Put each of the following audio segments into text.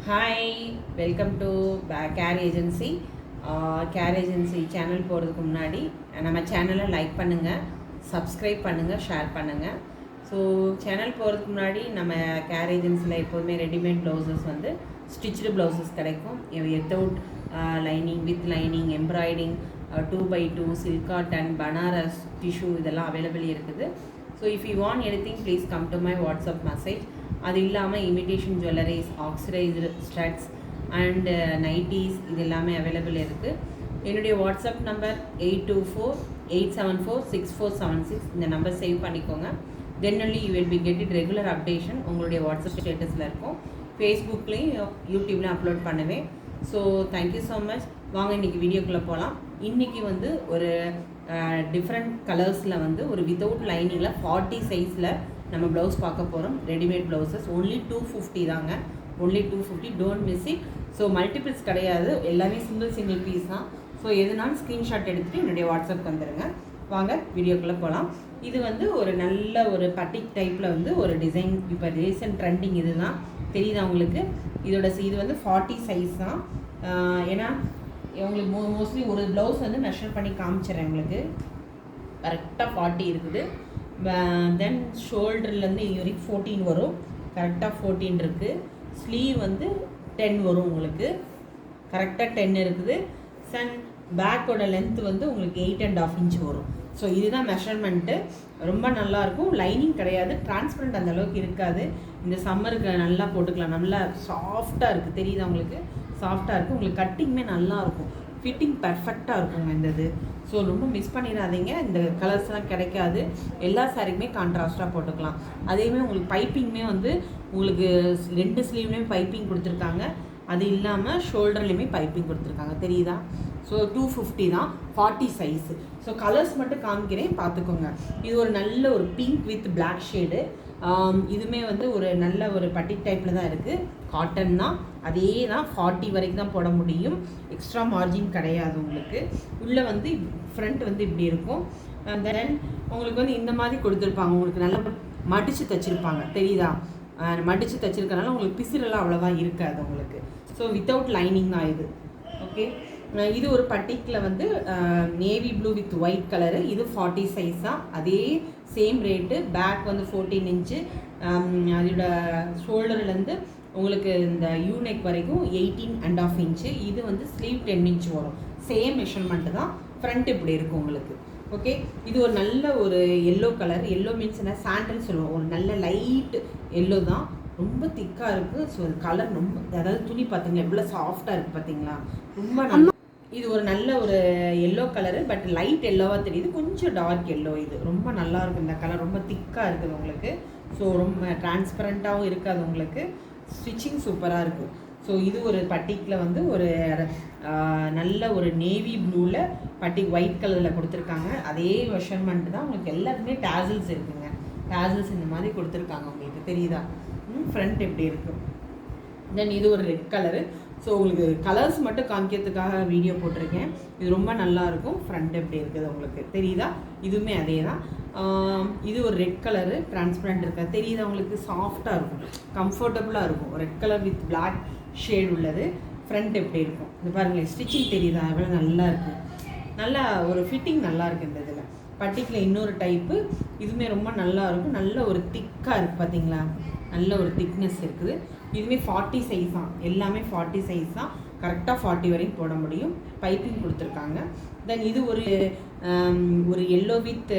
Hi, welcome to care agency. Care agency channel போகிறதுக்கு முன்னாடி நம்ம சேனலை லைக் பண்ணுங்கள், சப்ஸ்கிரைப் பண்ணுங்கள், ஷேர் பண்ணுங்கள். ஸோ சேனல் போகிறதுக்கு முன்னாடி நம்ம கேர் ஏஜென்சியில் எப்போதுமே ரெடிமேட் ப்ளவுசஸ் வந்து ஸ்டிச்டு ப்ளவுசஸ் கிடைக்கும். Without lining, with lining, embroidering, 2x2, silk cotton, Banaras, tissue இதெல்லாம் அவைலபிள் இருக்குது. So if you want anything please come to my WhatsApp message. அது இல்லாமல் imitation jewelleries, oxidised studs and nighties இது எல்லாமே available இருக்குது. என்னுடைய வாட்ஸ்அப் நம்பர் 8248746476. இந்த நம்பர் சேவ் பண்ணிக்கோங்க. Then only you will be get it regular updation உங்களுடைய WhatsApp ஸ்டேட்டஸில் இருக்கும். ஃபேஸ்புக்லேயும் யூடியூப்லேயும் அப்லோட் பண்ணுவேன். So thank you so much. வாங்க இன்றைக்கி வீடியோக்குள்ளே போகலாம். இன்றைக்கி வந்து ஒரு டிஃப்ரெண்ட் கலர்ஸில் வந்து ஒரு வித்தவுட் லைனிங்கில் 40 சைஸில் நம்ம ப்ளவுஸ் பார்க்க போகிறோம். ரெடிமேட் ப்ளவுசஸ் ஒன்லி 250 தாங்க. Only 250, don't miss it. So multiples கிடையாது, எல்லாமே சிங்கிள் பீஸ் தான். ஸோ எதுனாலும் ஸ்க்ரீன்ஷாட் எடுத்துகிட்டு என்னுடைய வாட்ஸ்அப் வந்துடுங்க. வாங்க வீடியோக்குள்ளே போகலாம். இது வந்து ஒரு நல்ல ஒரு பட்டிக் டைப்பில் வந்து ஒரு டிசைன். இப்போ ரீசன்ட் ட்ரெண்டிங் இது தான், தெரியுதா உங்களுக்கு? இது வந்து 40 சைஸ் தான். ஏன்னா உங்களுக்கு மோஸ்ட்லி ஒரு ப்ளவுஸ் வந்து மெஷர் பண்ணி காமிச்சிடறேன். உங்களுக்கு கரெக்டாக 40 இருக்குது. தென் ஷோல்டர்லேருந்து இது வரைக்கும் 14 வரும். கரெக்டாக 14 இருக்குது. ஸ்லீவ் வந்து 10 வரும் உங்களுக்கு. கரெக்டாக 10 இருக்குது. பேக்கோட லென்த் வந்து உங்களுக்கு 8.5 inch வரும். ஸோ இதுதான் மெஷர்மெண்ட்டு. ரொம்ப நல்லாயிருக்கும். லைனிங் கிடையாது, டிரான்ஸ்பரண்ட் அந்தளவுக்கு இருக்காது. இந்த சம்மருக்கு நல்லா போட்டுக்கலாம். நல்லா சாஃப்டாக இருக்குது, தெரியுதா உங்களுக்கு? சாஃப்டாக இருக்குது. உங்களுக்கு கட்டிங்குமே நல்லாயிருக்கும், ஃபிட்டிங் பர்ஃபெக்டாக இருக்குங்க இந்த இது. ஸோ ரொம்ப மிஸ் பண்ணிடாதீங்க. இந்த கலர்ஸ்லாம் கிடைக்காது. எல்லா சாரிக்குமே கான்ட்ராஸ்ட்டாக போட்டுக்கலாம். அதேமாதிரி உங்களுக்கு பைப்பிங்குமே வந்து உங்களுக்கு 2 ஸ்லீவ்லேயுமே பைப்பிங் கொடுத்துருக்காங்க. அது இல்லாமல் ஷோல்டர்லேயுமே பைப்பிங் கொடுத்துருக்காங்க, தெரியுதா? ஸோ 250 தான், 40 சைஸு. ஸோ கலர்ஸ் மட்டும் காமிக்கிறேன், பார்த்துக்கோங்க. இது ஒரு நல்ல ஒரு பிங்க் வித் பிளாக் ஷேடு. இதுவுமே வந்து ஒரு நல்ல ஒரு பட்டிக் டைப்பில் தான் இருக்குது. காட்டன் தான், அதே தான். 40 வரைக்கும் தான் போட முடியும். எக்ஸ்ட்ரா மார்ஜின் கிடையாது உங்களுக்கு. உள்ளே வந்து ஃப்ரண்ட் வந்து இப்படி இருக்கும். தென் உங்களுக்கு வந்து இந்த மாதிரி கொடுத்துருப்பாங்க. உங்களுக்கு நல்லா மடித்து தைச்சிருப்பாங்க, தெரியுதா? மடித்து தைச்சிருக்கனால உங்களுக்கு பிசிறெல்லாம் அவ்வளோவா இருக்காது உங்களுக்கு. ஸோ வித்தவுட் லைனிங் தான் இது. ஓகே, இது ஒரு பட்டிக்கில் வந்து navy blue with white colour. இது 40 சைஸ் தான், அதே சேம் ரேட்டு. பேக் வந்து 14 inch. அதோட ஷோல்டர்லேருந்து உங்களுக்கு இந்த யூநெக் வரைக்கும் 18.5 inch. இது வந்து ஸ்லீவ் 10 inch வரும். சேம் மெஷர்மெண்ட்டு தான். ஃப்ரண்ட் இப்படி இருக்கும் உங்களுக்கு. ஓகே, இது ஒரு நல்ல ஒரு எல்லோ கலர். எல்லோ மீன்ஸ் என்ன, சாண்டல் சொல்லுவோம். ஒரு நல்ல லைட் எல்லோ தான், ரொம்ப திக்காக இருக்குது. ஸோ கலர் ரொம்ப, அதாவது துணி பார்த்தீங்களா எவ்வளோ சாஃப்டாக இருக்குது பார்த்தீங்களா? ரொம்ப நல்ல. இது ஒரு நல்ல ஒரு எல்லோ கலரு, பட் லைட் எல்லோவாக தெரியுது, கொஞ்சம் டார்க் எல்லோ. இது ரொம்ப நல்லாயிருக்கும். இந்த கலர் ரொம்ப திக்காக இருக்குது உங்களுக்கு. ஸோ ரொம்ப டிரான்ஸ்பரண்ட்டாகவும் இருக்காது உங்களுக்கு. ஸ்டிச்சிங் சூப்பராக இருக்குது. ஸோ இது ஒரு பட்டிக்கில் வந்து ஒரு நல்ல ஒரு நேவி ப்ளூவில் பட்டிக் ஒயிட் கலரில் கொடுத்துருக்காங்க. அதே மெஷர்மெண்ட் தான் உங்களுக்கு. எல்லாத்துக்குமே டேசல்ஸ் இருக்குங்க. டேசல்ஸ் இந்த மாதிரி கொடுத்துருக்காங்க உங்களுக்கு, தெரியுதா? ஃப்ரண்ட் எப்படி இருக்குது. தென் இது ஒரு ரெட் கலரு. ஸோ உங்களுக்கு கலர்ஸ் மட்டும் காமிக்கிறதுக்காக வீடியோ போட்டிருக்கேன். இது ரொம்ப நல்லாயிருக்கும். ஃப்ரண்ட் எப்படி இருக்குது உங்களுக்கு, தெரியுதா? இதுவுமே அதே தான். இது ஒரு ரெட் கலரு, டிரான்ஸ்பரண்ட் இருக்கா, தெரியுதா உங்களுக்கு? சாஃப்டாக இருக்கும், கம்ஃபர்டபுளாக இருக்கும். Red colour with black shade உள்ளது. ஃப்ரண்ட் எப்படி இருக்கும் இது பாருங்களேன். ஸ்டிச்சிங் தெரியுதா எவ்வளோ நல்லா இருக்குது? நல்லா ஒரு ஃபிட்டிங் நல்லா இருக்குது இந்த இதில். பட்டிக்கில் இன்னொரு டைப்பு. இதுவுமே ரொம்ப நல்லா இருக்கும். நல்ல ஒரு திக்காக இருக்குது பார்த்தீங்களா? நல்ல ஒரு திக்னஸ் இருக்குது. இதுவுமே 40 சைஸ் தான். எல்லாமே 40 சைஸ் தான். கரெக்டாக 40 வரையும் போட முடியும். பைப்பிங் கொடுத்துருக்காங்க. தென் இது ஒரு எல்லோ வித்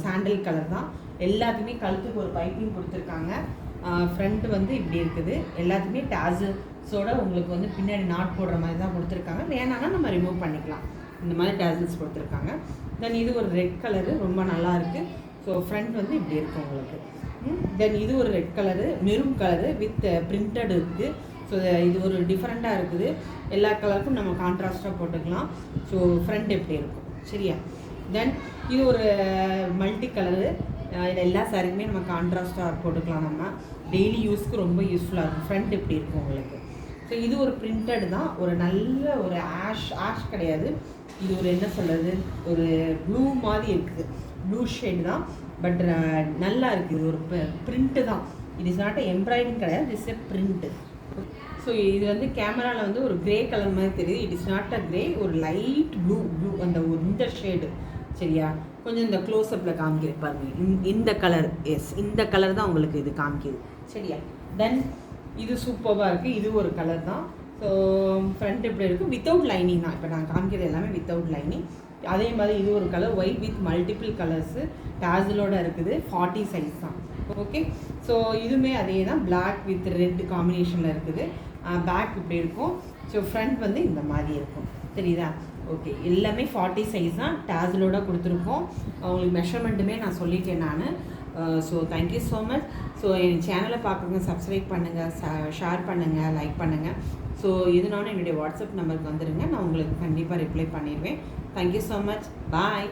சாண்டல் கலர் தான். எல்லாத்துக்குமே கழுத்துக்கு ஒரு பைப்பிங் கொடுத்துருக்காங்க. ஃப்ரண்ட் வந்து இப்படி இருக்குது. எல்லாத்துக்குமே டேசல்ஸோட உங்களுக்கு வந்து பின்னாடி நாட் போடுற மாதிரி தான் கொடுத்துருக்காங்க. வேணான்னா நம்ம ரிமூவ் பண்ணிக்கலாம். இந்த மாதிரி டேசல்ஸ் கொடுத்துருக்காங்க. தென் இது ஒரு ரெட் கலரு, ரொம்ப நல்லா இருக்குது. ஸோ ஃப்ரண்ட் வந்து இப்படி இருக்குது உங்களுக்கு. தென் இது ஒரு red colour, maroon colour with printed இருக்குது. ஸோ இது ஒரு டிஃப்ரெண்ட்டாக இருக்குது. எல்லா கலருக்கும் நம்ம கான்ட்ராஸ்ட்டாக போட்டுக்கலாம். ஸோ ஃப்ரண்ட் எப்படி இருக்கும், சரியா? தென் இது ஒரு மல்டி கலரு. இது எல்லா சாரிக்குமே நம்ம கான்ட்ராஸ்ட்டாக போட்டுக்கலாம். நம்ம டெய்லி யூஸ்க்கு ரொம்ப யூஸ்ஃபுல்லாக இருக்கும். ஃப்ரண்ட் எப்படி இருக்கும் உங்களுக்கு. ஸோ இது ஒரு பிரிண்டட் தான். ஒரு நல்ல ஒரு ஆஷ் கிடையாது, இது ஒரு என்ன சொல்கிறது, ஒரு ப்ளூ மாதிரி இருக்குது. ப்ளூ ஷேட் தான், பட் நல்லா இருக்குது. இது ஒரு பிரிண்ட்டு தான். இட் இஸ் நாட் எம்ப்ராய்டிங் கிடையாது, it's a print. So so இது வந்து கேமராவில் வந்து ஒரு கிரே கலர் மாதிரி தெரியுது. It is not a grey, ஒரு லைட் ப்ளூ அந்த ஒரு இந்த ஷேடு. சரியா, கொஞ்சம் இந்த க்ளோஸ்அப்பில் காமிக்கிறது பாருங்கள். இந்த கலர், எஸ் இந்த கலர் தான் உங்களுக்கு இது காமிக்கிது. சரியா, தென் இது சூப்பராக இருக்குது. இது ஒரு கலர் தான். ஸோ ஃப்ரண்ட் எப்படி இருக்குது, வித்தவுட் லைனிங் தான். இப்போ நான் காமிக்கிறது எல்லாமே வித்தவுட் லைனிங். அதே மாதிரி இது ஒரு colour, white with multiple colours டேசலோடு இருக்குது. 40 சைஸ் தான். ஓகே, ஸோ இதுவுமே அதே தான், பிளாக் வித் ரெட் காம்பினேஷனில் இருக்குது. பேக் இப்படி இருக்கும். ஸோ ஃப்ரண்ட் வந்து இந்த மாதிரி இருக்கும். தெரியுதா? ஓகே, எல்லாமே 40 சைஸ் தான், டேசலோட கொடுத்துருக்கோம். உங்களுக்கு மெஷர்மெண்ட்டுமே நான் சொல்லிட்டேன் நான். So thank you so much. So என் சேனலை பார்க்குறவங்க சப்ஸ்கிரைப் பண்ணுங்கள், ஷேர் பண்ணுங்கள், லைக் பண்ணுங்கள். ஸோ இதனால என்னுடைய வாட்ஸ்அப் நம்பருக்கு வந்துடுங்க, நான் உங்களுக்கு கண்டிப்பாக ரிப்ளை பண்ணிடுவேன். Thank you so much. பாய்.